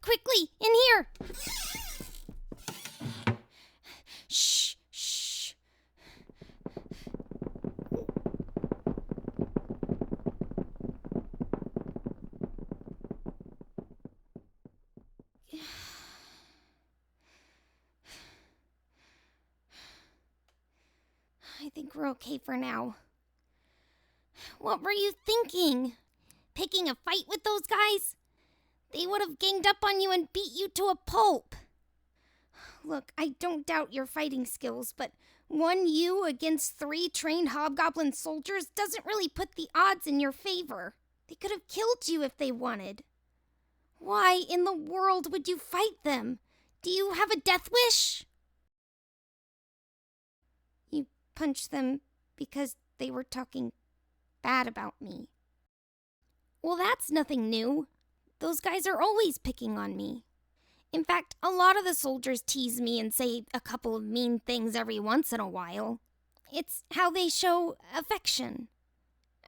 Quickly, in here! Shh, shh. I think we're okay for now. What were you thinking? Picking a fight with those guys? They would have ganged up on you and beat you to a pulp. Look, I don't doubt your fighting skills, but you against 3 trained Hobgoblin soldiers doesn't really put the odds in your favor. They could have killed you if they wanted. Why in the world would you fight them? Do you have a death wish? You punched them because they were talking bad about me. Well, that's nothing new. Those guys are always picking on me. In fact, a lot of the soldiers tease me and say a couple of mean things every once in a while. It's how they show affection,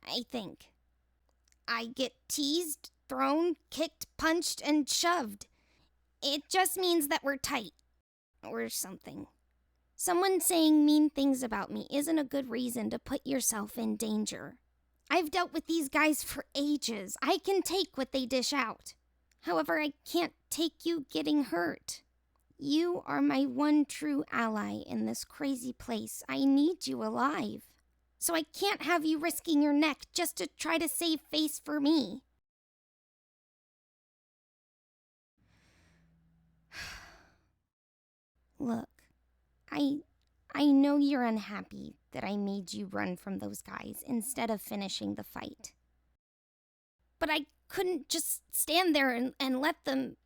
I think. I get teased, thrown, kicked, punched, and shoved. It just means that we're tight. Or something. Someone saying mean things about me isn't a good reason to put yourself in danger. I've dealt with these guys for ages. I can take what they dish out. However, I can't take you getting hurt. You are my one true ally in this crazy place. I need you alive. So I can't have you risking your neck just to try to save face for me. Look, I know you're unhappy that I made you run from those guys instead of finishing the fight. But I couldn't just stand there and let them...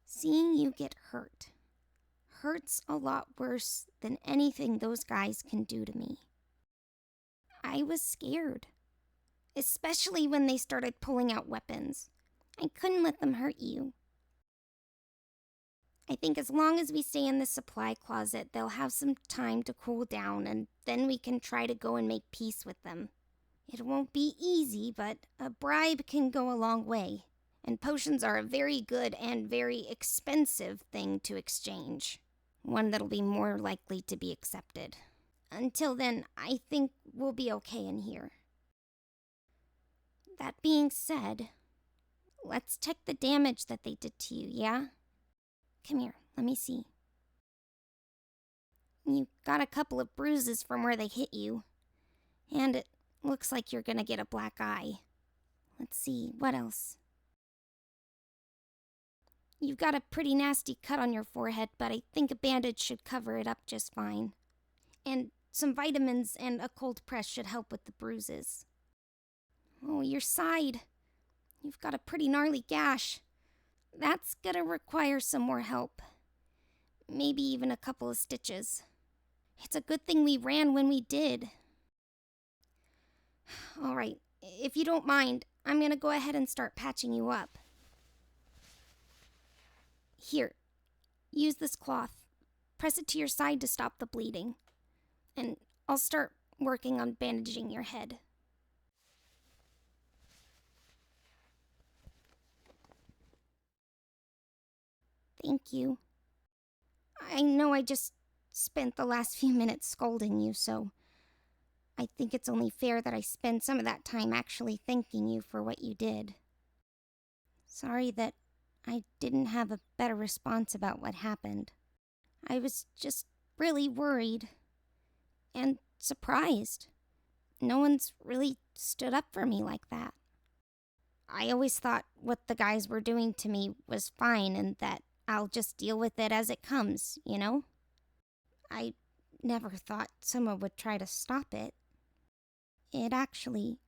Seeing you get hurts a lot worse than anything those guys can do to me. I was scared, especially when they started pulling out weapons. I couldn't let them hurt you. I think as long as we stay in the supply closet, they'll have some time to cool down, and then we can try to go and make peace with them. It won't be easy, but a bribe can go a long way, and potions are a very good and very expensive thing to exchange. One that'll be more likely to be accepted. Until then, I think we'll be okay in here. That being said, let's check the damage that they did to you, yeah? Come here, let me see. You got a couple of bruises from where they hit you. And it looks like you're gonna get a black eye. Let's see, what else? You've got a pretty nasty cut on your forehead, but I think a bandage should cover it up just fine. And some vitamins and a cold press should help with the bruises. Oh, your side. You've got a pretty gnarly gash. That's gonna require some more help. Maybe even a couple of stitches. It's a good thing we ran when we did. Alright, if you don't mind, I'm gonna go ahead and start patching you up. Here, use this cloth. Press it to your side to stop the bleeding. And I'll start working on bandaging your head. Thank you. I know I just spent the last few minutes scolding you, so I think it's only fair that I spend some of that time actually thanking you for what you did. Sorry that I didn't have a better response about what happened. I was just really worried and surprised. No one's really stood up for me like that. I always thought what the guys were doing to me was fine and that I'll just deal with it as it comes, you know? I never thought someone would try to stop it. It actually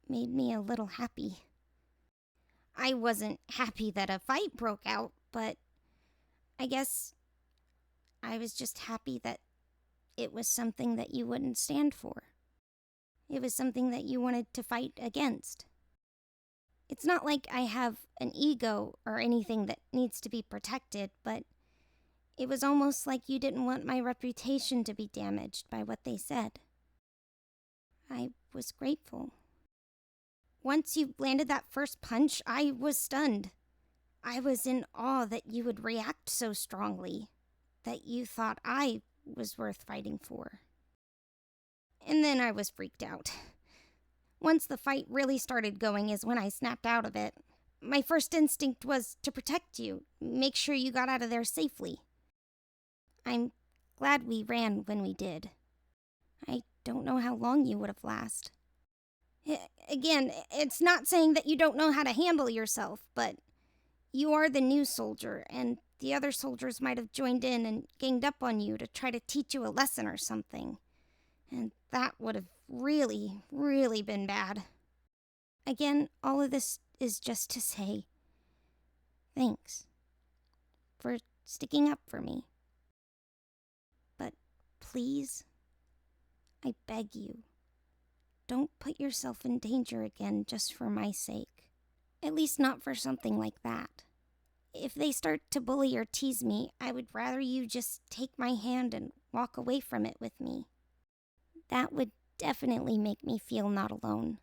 made me a little happy. I wasn't happy that a fight broke out, but I guess I was just happy that it was something that you wouldn't stand for. It was something that you wanted to fight against. It's not like I have an ego or anything that needs to be protected, but it was almost like you didn't want my reputation to be damaged by what they said. I was grateful. Once you landed that first punch, I was stunned. I was in awe that you would react so strongly, that you thought I was worth fighting for. And then I was freaked out. Once the fight really started going is when I snapped out of it. My first instinct was to protect you, make sure you got out of there safely. I'm glad we ran when we did. I don't know how long you would have lasted. Again, it's not saying that you don't know how to handle yourself, but you are the new soldier, and the other soldiers might have joined in and ganged up on you to try to teach you a lesson or something. And that would have really, really been bad. Again, all of this is just to say thanks for sticking up for me. But please, I beg you, don't put yourself in danger again just for my sake. At least not for something like that. If they start to bully or tease me, I would rather you just take my hand and walk away from it with me. That would definitely make me feel not alone.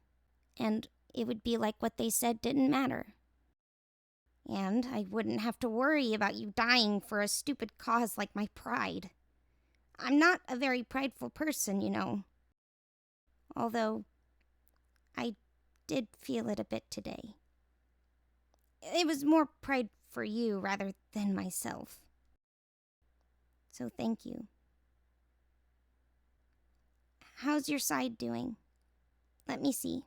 And it would be like what they said didn't matter. And I wouldn't have to worry about you dying for a stupid cause like my pride. I'm not a very prideful person, you know. Although, I did feel it a bit today. It was more pride for you rather than myself. So thank you. How's your side doing? Let me see.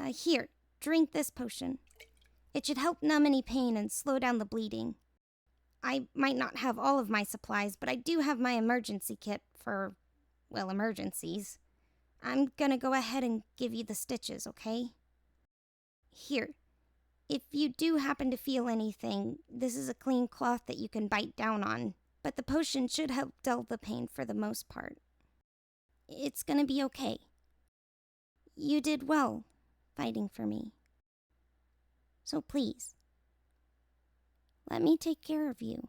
Here, drink this potion. It should help numb any pain and slow down the bleeding. I might not have all of my supplies, but I do have my emergency kit for, well, emergencies. I'm gonna go ahead and give you the stitches, okay? Here, if you do happen to feel anything, this is a clean cloth that you can bite down on, but the potion should help dull the pain for the most part. It's gonna be okay. You did well fighting for me. So please, let me take care of you.